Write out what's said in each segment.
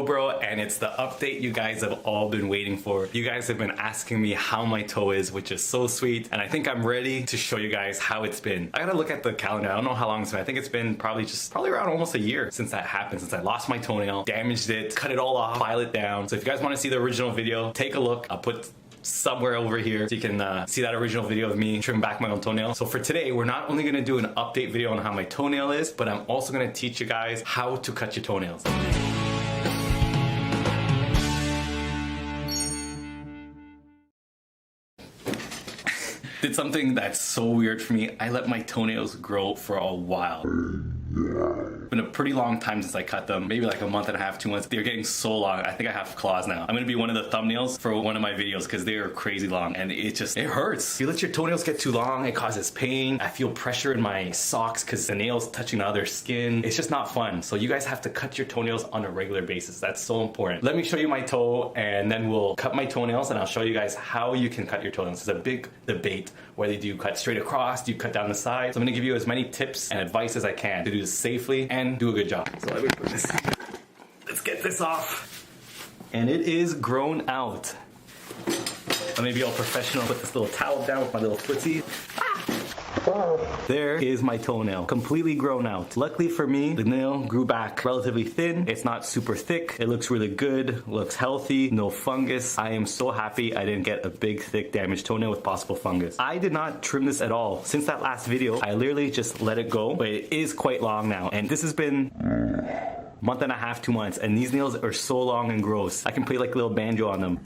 bro, and it's the update you guys have all been waiting for. You guys have been asking me how my toe is, which is so sweet, and I think I'm ready to show you guys how it's been. I gotta look at the calendar. I don't know how long it's been. I think it's been probably around almost a year since that happened, since I lost my toenail, damaged it, cut it all off, file it down. So if you guys want to see the original video, take a look. I'll put somewhere over here so you can see that original video of me trimming back my own toenail. So for today, we're not only gonna do an update video on how my toenail is, but I'm also gonna teach you guys how to cut your toenails. Did something that's so weird for me. I let my toenails grow for a while. It's been a pretty long time since I cut them, maybe like a month and a half, 2 months. They're getting so long. I think I have claws now. I'm gonna be one of the thumbnails for one of my videos because they are crazy long and it hurts. If you let your toenails get too long, it causes pain. I feel pressure in my socks because the nails touching the other skin. It's just not fun. So you guys have to cut your toenails on a regular basis. That's so important. Let me show you my toe and then we'll cut my toenails and I'll show you guys how you can cut your toenails. It's a big debate whether do you cut straight across, do you cut down the side. So I'm gonna give you as many tips and advice as I can to do this safely and do a good job. So let me put this, let's get this off. And it is grown out. Let me be all professional, put this little towel down with my little footsie. There is my toenail, completely grown out. Luckily for me, the nail grew back relatively thin. It's not super thick. It looks really good, looks healthy, no fungus. I am so happy I didn't get a big, thick, damaged toenail with possible fungus. I did not trim this at all. Since that last video, I literally just let it go, but it is quite long now. And this has been a month and a half, 2 months, and these nails are so long and gross. I can play like a little banjo on them.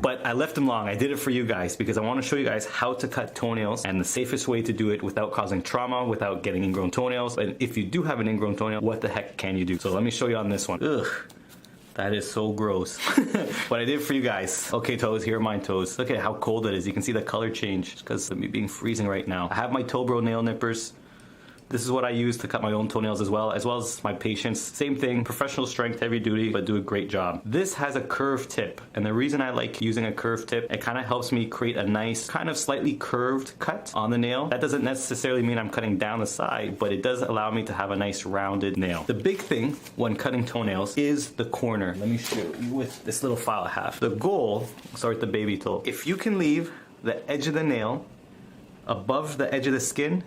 But I left them long. I did it for you guys because I want to show you guys how to cut toenails and the safest way to do it without causing trauma, without getting ingrown toenails. And if you do have an ingrown toenail, what the heck can you do? So let me show you on this one. Ugh, that is so gross. But I did it for you guys. Okay, toes, here are my toes. Look at how cold it is. You can see the color change because of me being freezing right now. I have my toe bro nail nippers. This is what I use to cut my own toenails as well as my patients. Same thing, professional strength, heavy duty, but do a great job. This has a curved tip, and the reason I like using a curved tip, it kind of helps me create a nice, kind of slightly curved cut on the nail. That doesn't necessarily mean I'm cutting down the side, but it does allow me to have a nice rounded nail. The big thing when cutting toenails is the corner. Let me show you with this little file I have. The goal, start with the baby toe. If you can leave the edge of the nail above the edge of the skin,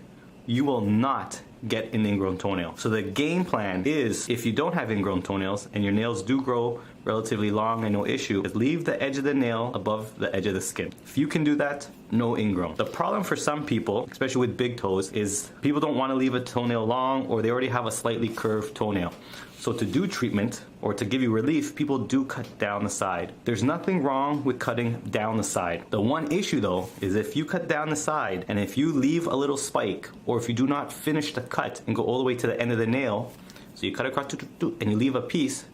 you will not get an ingrown toenail. So the game plan is, if you don't have ingrown toenails and your nails do grow relatively long and no issue, is leave the edge of the nail above the edge of the skin. If you can do that, no ingrown. The problem for some people, especially with big toes, is people don't want to leave a toenail long or they already have a slightly curved toenail. So to do treatment or to give you relief, people do cut down the side. There's nothing wrong with cutting down the side. The one issue though is if you cut down the side and if you leave a little spike or if you do not finish the cut and go all the way to the end of the nail, so you cut across and you leave a piece,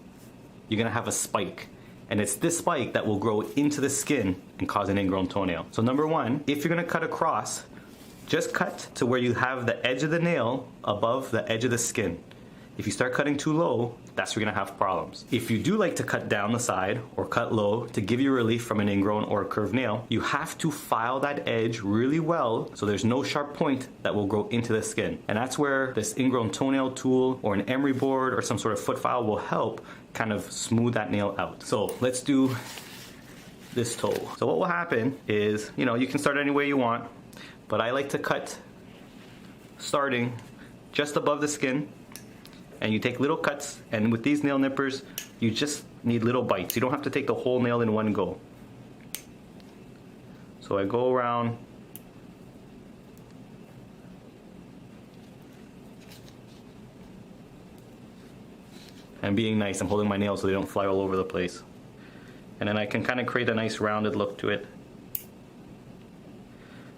you're gonna have a spike. And it's this spike that will grow into the skin and cause an ingrown toenail. So number one, if you're gonna cut across, just cut to where you have the edge of the nail above the edge of the skin. If you start cutting too low, that's where you're gonna have problems. If you do like to cut down the side or cut low to give you relief from an ingrown or a curved nail, you have to file that edge really well so there's no sharp point that will grow into the skin. And that's where this ingrown toenail tool or an emery board or some sort of foot file will help kind of smooth that nail out. So let's do this toe. So what will happen is, you can start any way you want, but I like to cut starting just above the skin. And you take little cuts, and with these nail nippers, you just need little bites. You don't have to take the whole nail in one go. So I go around. And being nice, I'm holding my nails so they don't fly all over the place. And then I can kind of create a nice rounded look to it.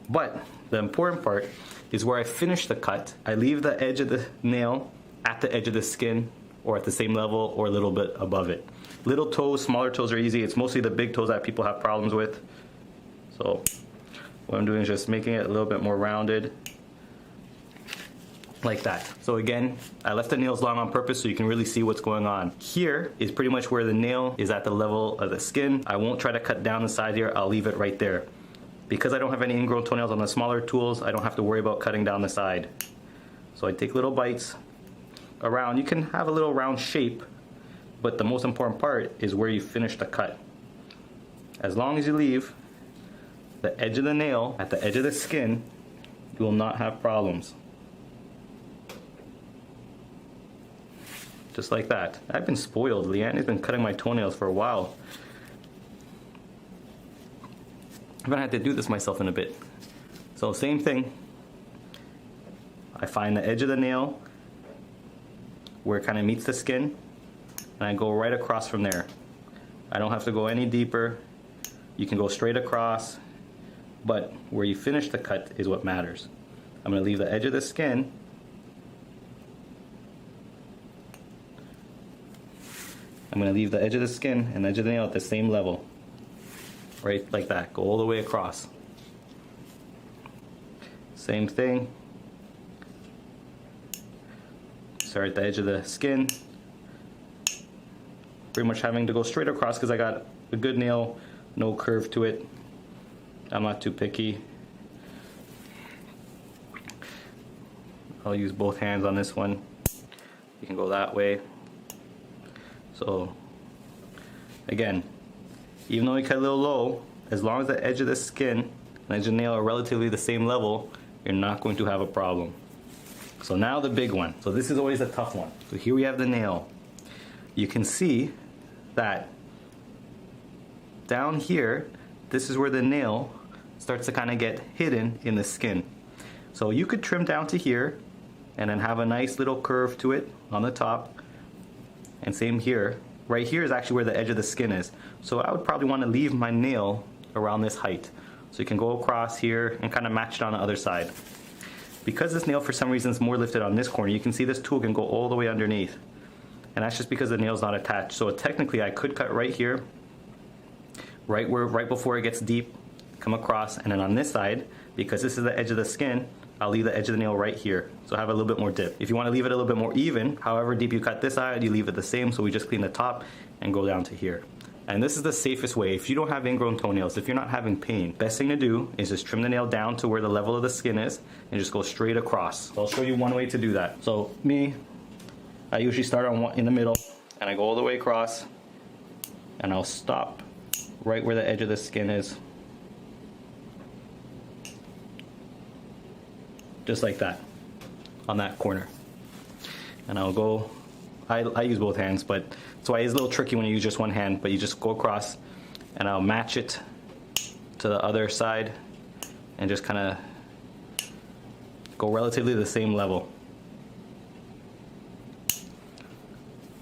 But the important part is where I finish the cut. I leave the edge of the nail at the edge of the skin or at the same level or a little bit above it. Little toes, smaller toes are easy. It's mostly the big toes that people have problems with. So what I'm doing is just making it a little bit more rounded like that. So again, I left the nails long on purpose so you can really see what's going on. Here is pretty much where the nail is at the level of the skin. I won't try to cut down the side here. I'll leave it right there. Because I don't have any ingrown toenails on the smaller tools, I don't have to worry about cutting down the side. So I take little bites. around. You can have a little round shape, but the most important part is where you finish the cut. As long as you leave the edge of the nail at the edge of the skin, you will not have problems. Just like that. I've been spoiled. Leanne has been cutting my toenails for a while. I'm gonna have to do this myself in a bit. So same thing. I find the edge of the nail where it kind of meets the skin, and I go right across from there. I don't have to go any deeper. You can go straight across, but where you finish the cut is what matters. I'm gonna leave the edge of the skin. I'm going to leave the edge of the skin and the edge of the nail at the same level. Right like that. Go all the way across. Same thing. Start at the edge of the skin. Pretty much having to go straight across because I got a good nail, no curve to it. I'm not too picky. I'll use both hands on this one. You can go that way. So again, even though we cut a little low, as long as the edge of the skin and the edge of the nail are relatively the same level, you're not going to have a problem. So now the big one. So this is always a tough one. So here we have the nail. You can see that down here, this is where the nail starts to kind of get hidden in the skin. So you could trim down to here and then have a nice little curve to it on the top. And same here. Right here is actually where the edge of the skin is. So I would probably want to leave my nail around this height. So you can go across here and kind of match it on the other side. Because this nail for some reason is more lifted on this corner, you can see this tool can go all the way underneath. And that's just because the nail's not attached. So technically I could cut right here, right before it gets deep, come across, and then on this side, because this is the edge of the skin, I'll leave the edge of the nail right here. So I have a little bit more dip. If you want to leave it a little bit more even, however deep you cut this side, you leave it the same. So we just clean the top and go down to here. And this is the safest way. If you don't have ingrown toenails, if you're not having pain, best thing to do is just trim the nail down to where the level of the skin is and just go straight across. So I'll show you one way to do that. So I usually start on one in the middle and I go all the way across and I'll stop right where the edge of the skin is. Just like that, on that corner. And I'll go, I use both hands, but that's why it's a little tricky when you use just one hand, but you just go across and I'll match it to the other side and just kind of go relatively the same level.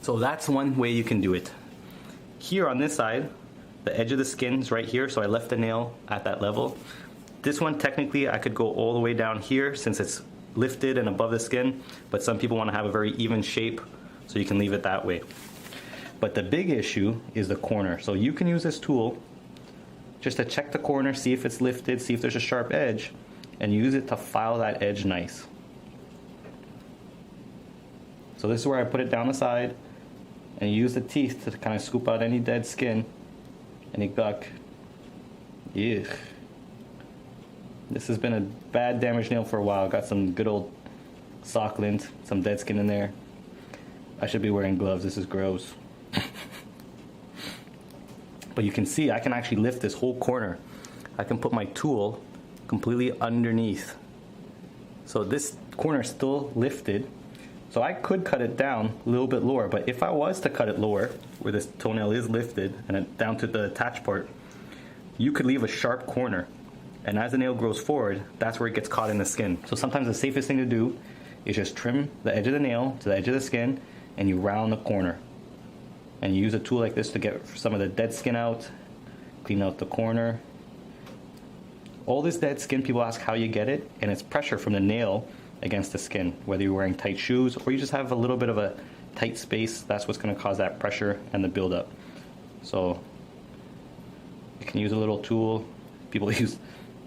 So that's one way you can do it. Here on this side, the edge of the skin is right here, so I left the nail at that level. This one, technically, I could go all the way down here since it's lifted and above the skin, but some people want to have a very even shape, so you can leave it that way. But the big issue is the corner. So you can use this tool just to check the corner, see if it's lifted, see if there's a sharp edge, and use it to file that edge nice. So this is where I put it down the side, and use the teeth to kind of scoop out any dead skin, any gunk. Ugh. This has been a bad damaged nail for a while. Got some good old sock lint, some dead skin in there. I should be wearing gloves. This is gross. But you can see I can actually lift this whole corner. I can put my tool completely underneath. So this corner is still lifted. So I could cut it down a little bit lower, but if I was to cut it lower, where this toenail is lifted and it down to the attached part, you could leave a sharp corner. And as the nail grows forward, that's where it gets caught in the skin. So sometimes the safest thing to do is just trim the edge of the nail to the edge of the skin and you round the corner. And you use a tool like this to get some of the dead skin out, clean out the corner. All this dead skin, people ask how you get it, and it's pressure from the nail against the skin. Whether you're wearing tight shoes or you just have a little bit of a tight space, that's what's gonna cause that pressure and the buildup. So you can use a little tool. People use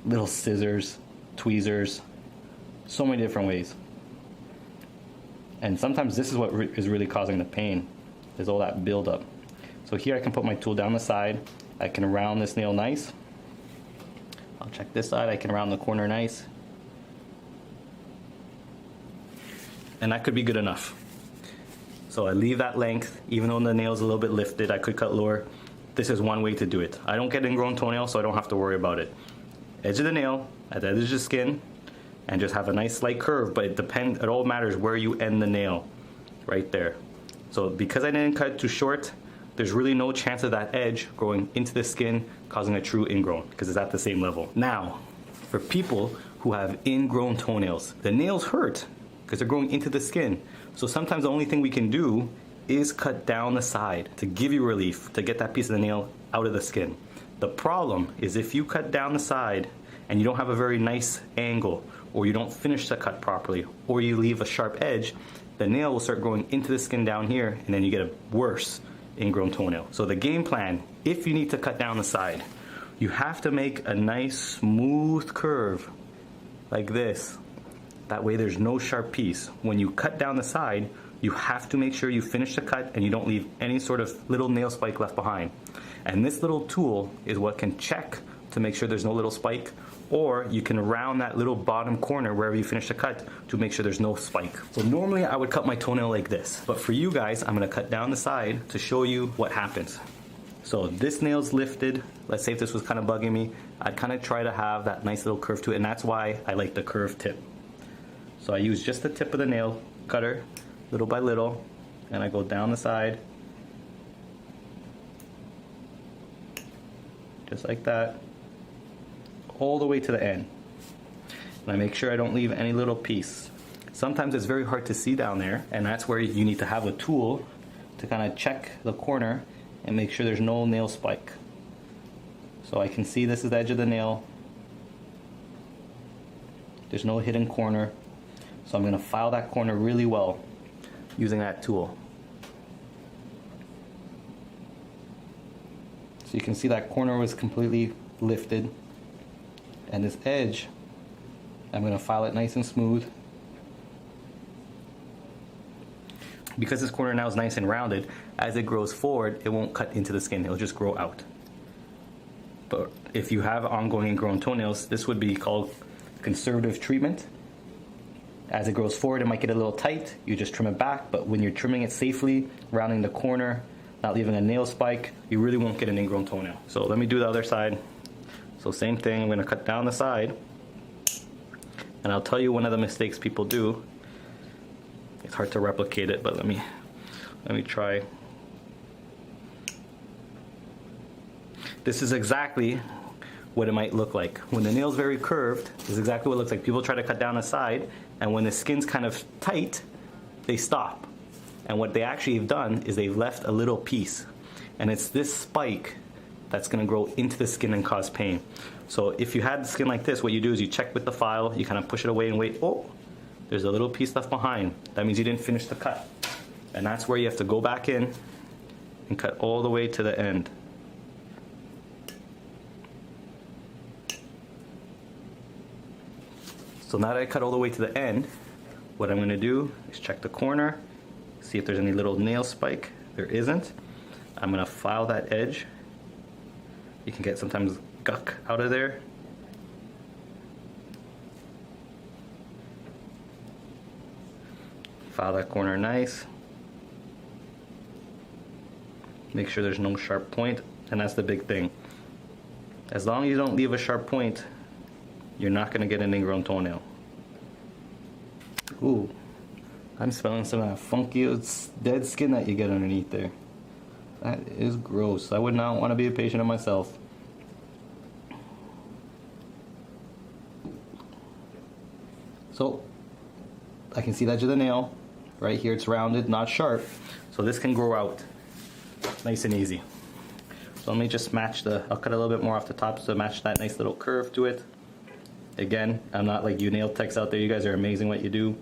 little scissors, tweezers, so many different ways. And sometimes this is what is really causing the pain, is all that buildup. So here I can put my tool down the side. I can round this nail nice. I'll check this side. I can round the corner nice. And that could be good enough. So I leave that length, even though the nail's a little bit lifted, I could cut lower. This is one way to do it. I don't get ingrown toenail, so I don't have to worry about it. Edge of the nail, at the edge of the skin, and just have a nice slight curve, but it all matters where you end the nail, right there. So because I didn't cut too short, there's really no chance of that edge growing into the skin, causing a true ingrown, because it's at the same level. Now, for people who have ingrown toenails, the nails hurt because they're growing into the skin. So sometimes the only thing we can do is cut down the side to give you relief, to get that piece of the nail out of the skin. The problem is if you cut down the side and you don't have a very nice angle, or you don't finish the cut properly, or you leave a sharp edge, the nail will start growing into the skin down here, and then you get a worse ingrown toenail. So the game plan, if you need to cut down the side, you have to make a nice smooth curve like this. That way there's no sharp piece. When you cut down the side, you have to make sure you finish the cut and you don't leave any sort of little nail spike left behind. And this little tool is what can check to make sure there's no little spike, or you can round that little bottom corner wherever you finish the cut to make sure there's no spike. So normally I would cut my toenail like this, but for you guys, I'm gonna cut down the side to show you what happens. So this nail's lifted. Let's say if this was kind of bugging me, I'd kind of try to have that nice little curve to it, and that's why I like the curved tip. So I use just the tip of the nail cutter, little by little, and I go down the side, just like that, all the way to the end. And I make sure I don't leave any little piece. Sometimes it's very hard to see down there, and that's where you need to have a tool to kind of check the corner and make sure there's no nail spike. So I can see this is the edge of the nail. There's no hidden corner. So I'm going to file that corner really well using that tool. So you can see that corner was completely lifted. And this edge, I'm going to file it nice and smooth. Because this corner now is nice and rounded, as it grows forward, it won't cut into the skin, it'll just grow out. But if you have ongoing ingrown toenails, this would be called conservative treatment. As it grows forward, it might get a little tight, you just trim it back, but when you're trimming it safely, rounding the corner, not leaving a nail spike, you really won't get an ingrown toenail. So let me do the other side. So same thing, I'm going to cut down the side, and I'll tell you one of the mistakes people do. It's hard to replicate it, but let me try. This is exactly what it might look like. When the nail's very curved, this is exactly what it looks like. People try to cut down the side, and when the skin's kind of tight, they stop. And what they actually have done is they've left a little piece. And it's this spike that's gonna grow into the skin and cause pain. So if you had the skin like this, what you do is you check with the file, you kind of push it away and wait. Oh, there's a little piece left behind. That means you didn't finish the cut. And that's where you have to go back in and cut all the way to the end. So now that I cut all the way to the end, what I'm gonna do is check the corner, see if there's any little nail spike. There isn't. I'm gonna file that edge. You can get sometimes guck out of there. File that corner nice. Make sure there's no sharp point, and that's the big thing. As long as you don't leave a sharp point, you're not gonna get an ingrown toenail. Ooh, I'm smelling some of that funky dead skin that you get underneath there. That is gross. I would not want to be a patient of myself. So, I can see the edge of the nail. Right here it's rounded, not sharp. So this can grow out nice and easy. So let me just match I'll cut a little bit more off the top to match that nice little curve to it. Again, I'm not like you nail techs out there. You guys are amazing what you do.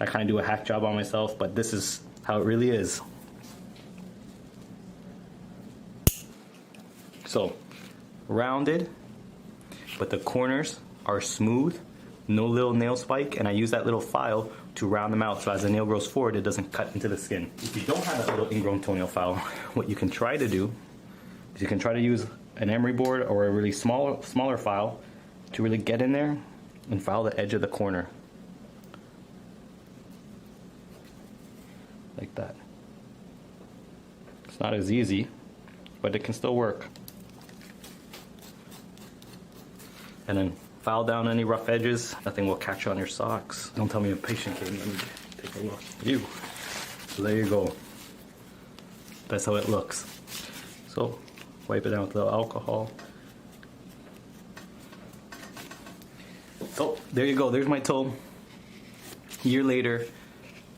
I kind of do a hack job on myself, but this is how it really is. So, rounded, but the corners are smooth, no little nail spike, and I use that little file to round them out so as the nail grows forward, it doesn't cut into the skin. If you don't have that little ingrown toenail file, what you can try to do is you can try to use an emery board or a really smaller file to really get in there and file the edge of the corner. Like that. It's not as easy, but it can still work. And then file down any rough edges. Nothing will catch on your socks. Don't tell me I'm patient, kid. Let me take a look. Ew. So there you go. That's how it looks. So wipe it down with a little alcohol. So there you go. There's my toe. A year later,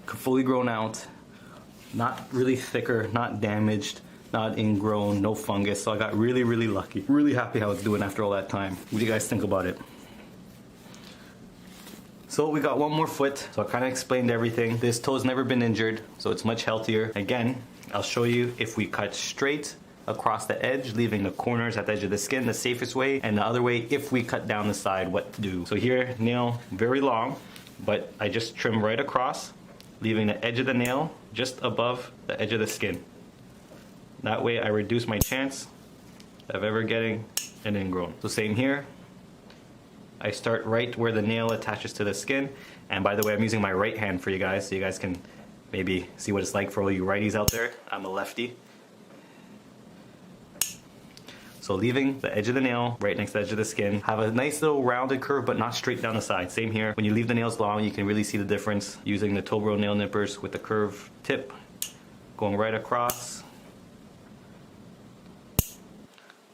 fully grown out. Not really thicker, not damaged, not ingrown, no fungus. So I got really, really lucky. Really happy how it's doing after all that time. What do you guys think about it? So we got one more foot. So I kind of explained everything. This toe's never been injured, so it's much healthier. Again, I'll show you if we cut straight across the edge, leaving the corners at the edge of the skin, the safest way, and the other way, if we cut down the side, what to do. So here, nail very long, but I just trim right across, leaving the edge of the nail just above the edge of the skin. That way I reduce my chance of ever getting an ingrown. So same here. I start right where the nail attaches to the skin. And by the way, I'm using my right hand for you guys, so you guys can maybe see what it's like for all you righties out there. I'm a lefty. So leaving the edge of the nail right next to the edge of the skin. Have a nice little rounded curve, but not straight down the side. Same here. When you leave the nails long, you can really see the difference using the Tobro nail nippers with the curved tip going right across.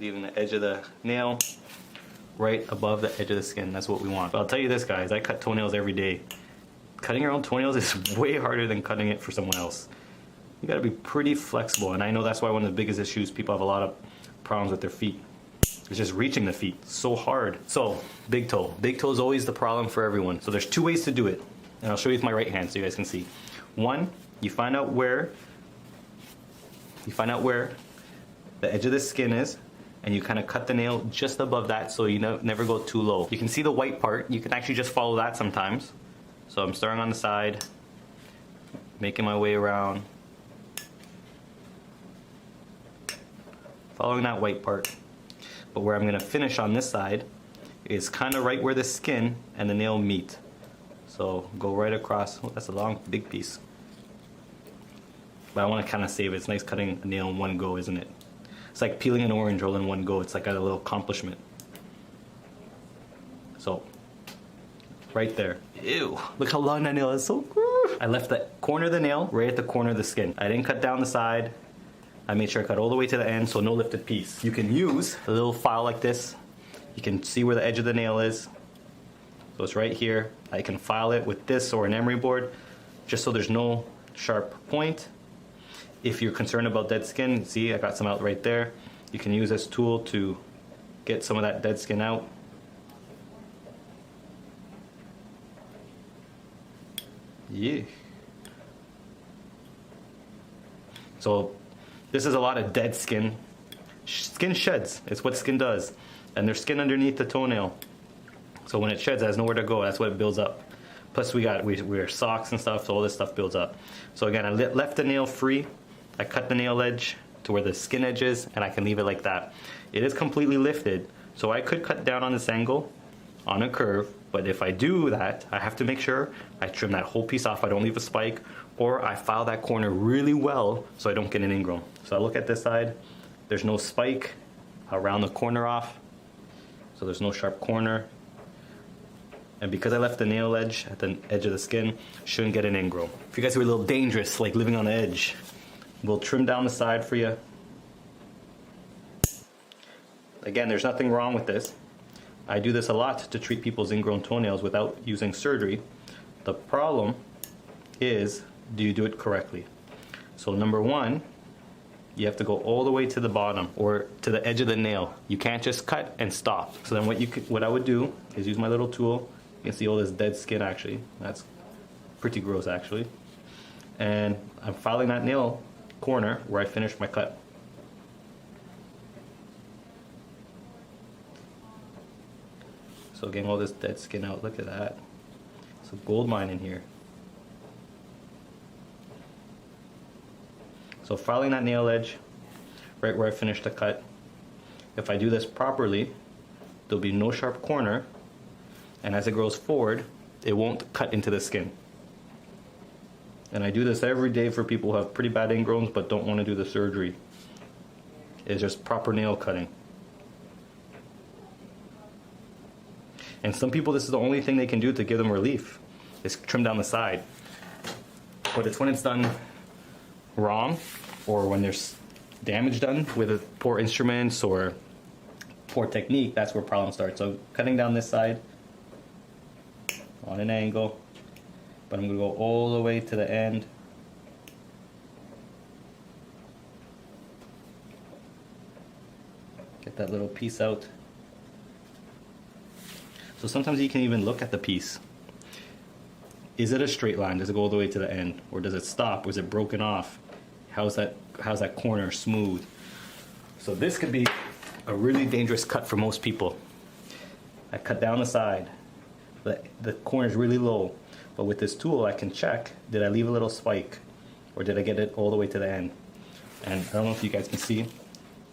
Leaving the edge of the nail right above the edge of the skin. That's what we want. But I'll tell you this, guys, I cut toenails every day. Cutting your own toenails is way harder than cutting it for someone else. You gotta be pretty flexible, and I know that's why one of the biggest issues, people have a lot of problems with their feet. It's just reaching the feet, so hard. So, big toe. Big toe is always the problem for everyone. So there's two ways to do it, and I'll show you with my right hand so you guys can see. One, you find out where the edge of the skin is, and you kind of cut the nail just above that so you never go too low. You can see the white part. You can actually just follow that sometimes. So I'm starting on the side, making my way around, following that white part. But where I'm gonna finish on this side is kind of right where the skin and the nail meet. So go right across. Oh, that's a long, big piece. But I want to kind of save it. It's nice cutting a nail in one go, isn't it? It's like peeling an orange all in one go. It's like a little accomplishment. So, right there. Ew, look how long that nail is. So gross. I left the corner of the nail right at the corner of the skin. I didn't cut down the side. I made sure I cut all the way to the end, so no lifted piece. You can use a little file like this. You can see where the edge of the nail is. So it's right here. I can file it with this or an emery board, just so there's no sharp point. If you're concerned about dead skin, see, I got some out right there. You can use this tool to get some of that dead skin out. Yeah. So this is a lot of dead skin. Skin sheds. It's what skin does. And there's skin underneath the toenail. So when it sheds, it has nowhere to go. That's what it builds up. Plus we wear socks and stuff, so all this stuff builds up. So again, I left the nail free. I cut the nail edge to where the skin edge is, and I can leave it like that. It is completely lifted, so I could cut down on this angle on a curve, but if I do that, I have to make sure I trim that whole piece off. I don't leave a spike, or I file that corner really well so I don't get an ingrown. So I look at this side, there's no spike. I'll round the corner off, so there's no sharp corner. And because I left the nail edge at the edge of the skin, shouldn't get an ingrown. If you guys are a little dangerous, like living on the edge, we'll trim down the side for you. Again, there's nothing wrong with this. I do this a lot to treat people's ingrown toenails without using surgery. The problem is, do you do it correctly? So number one, you have to go all the way to the bottom or to the edge of the nail. You can't just cut and stop. So then what I would do is use my little tool. You can see all this dead skin actually. That's pretty gross actually. And I'm filing that nail corner where I finished my cut. So getting all this dead skin out, look at that. It's a gold mine in here. So filing that nail edge right where I finished the cut. If I do this properly, there'll be no sharp corner, and as it grows forward, it won't cut into the skin. And I do this every day for people who have pretty bad ingrowns but don't want to do the surgery. It's just proper nail cutting. And some people, this is the only thing they can do to give them relief, is trim down the side. But it's when it's done wrong, or when there's damage done with poor instruments or poor technique, that's where problems start. So cutting down this side on an angle, but I'm going to go all the way to the end. Get that little piece out. So sometimes you can even look at the piece. Is it a straight line? Does it go all the way to the end? Or does it stop? Or is it broken off? How's that corner smooth? So this could be a really dangerous cut for most people. I cut down the side. The corner is really low. But with this tool I can check, did I leave a little spike? Or did I get it all the way to the end? And I don't know if you guys can see,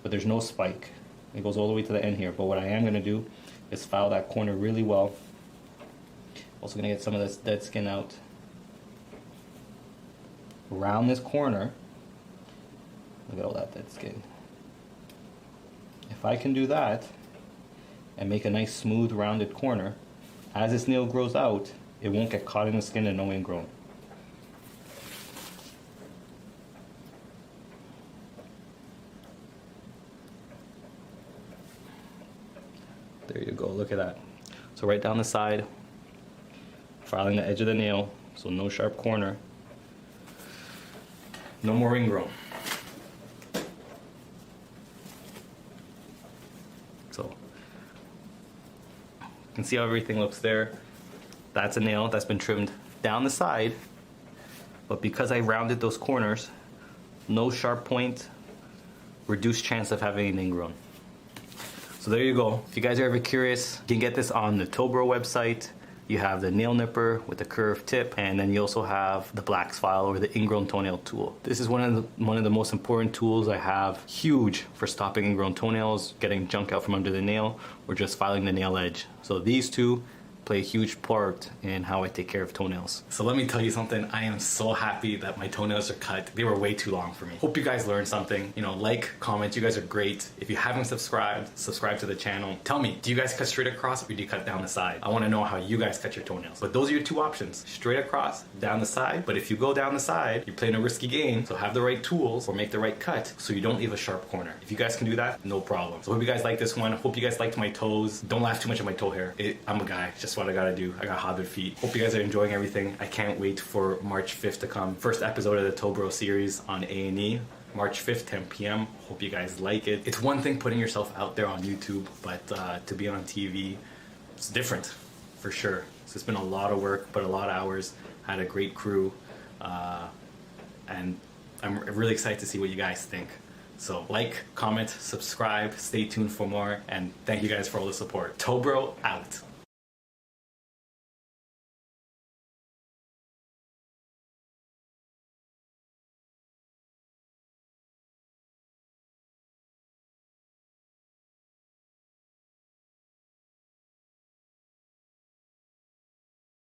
but there's no spike. It goes all the way to the end here. But what I am going to do is file that corner really well. Also going to get some of this dead skin out. Around this corner, look at all that dead skin. If I can do that and make a nice smooth rounded corner, as this nail grows out, it won't get caught in the skin and no ingrown. There you go, look at that. So right down the side, filing the edge of the nail, so no sharp corner. No more ingrown. So, you can see how everything looks there. That's a nail that's been trimmed down the side, but because I rounded those corners, no sharp point, reduced chance of having an ingrown. So there you go. If you guys are ever curious, you can get this on the Tobro website. You have the nail nipper with the curved tip, and then you also have the Black's file or the ingrown toenail tool. This is one of the most important tools I have. Huge for stopping ingrown toenails, getting junk out from under the nail, or just filing the nail edge. So these two play a huge part in how I take care of toenails. So let me tell you something, I am so happy that my toenails are cut. They were way too long for me. Hope you guys learned something. You know, like, comment, you guys are great. If you haven't subscribed, subscribe to the channel. Tell me, do you guys cut straight across or do you cut down the side? I wanna know how you guys cut your toenails. But those are your two options, straight across, down the side. But if you go down the side, you're playing a risky game, so have the right tools or make the right cut so you don't leave a sharp corner. If you guys can do that, no problem. So hope you guys like this one. Hope you guys liked my toes. Don't laugh too much at my toe hair. I'm a guy, just what I gotta do. I got hobbit feet. Hope you guys are enjoying everything. I can't wait for March 5th to come. First episode of the Tobro series on A&E. March 5th, 10 p.m. Hope you guys like it. It's one thing putting yourself out there on YouTube, but to be on TV, it's different, for sure. So it's been a lot of work, but a lot of hours. Had a great crew, and I'm really excited to see what you guys think. So like, comment, subscribe, stay tuned for more, and thank you guys for all the support. Tobro out.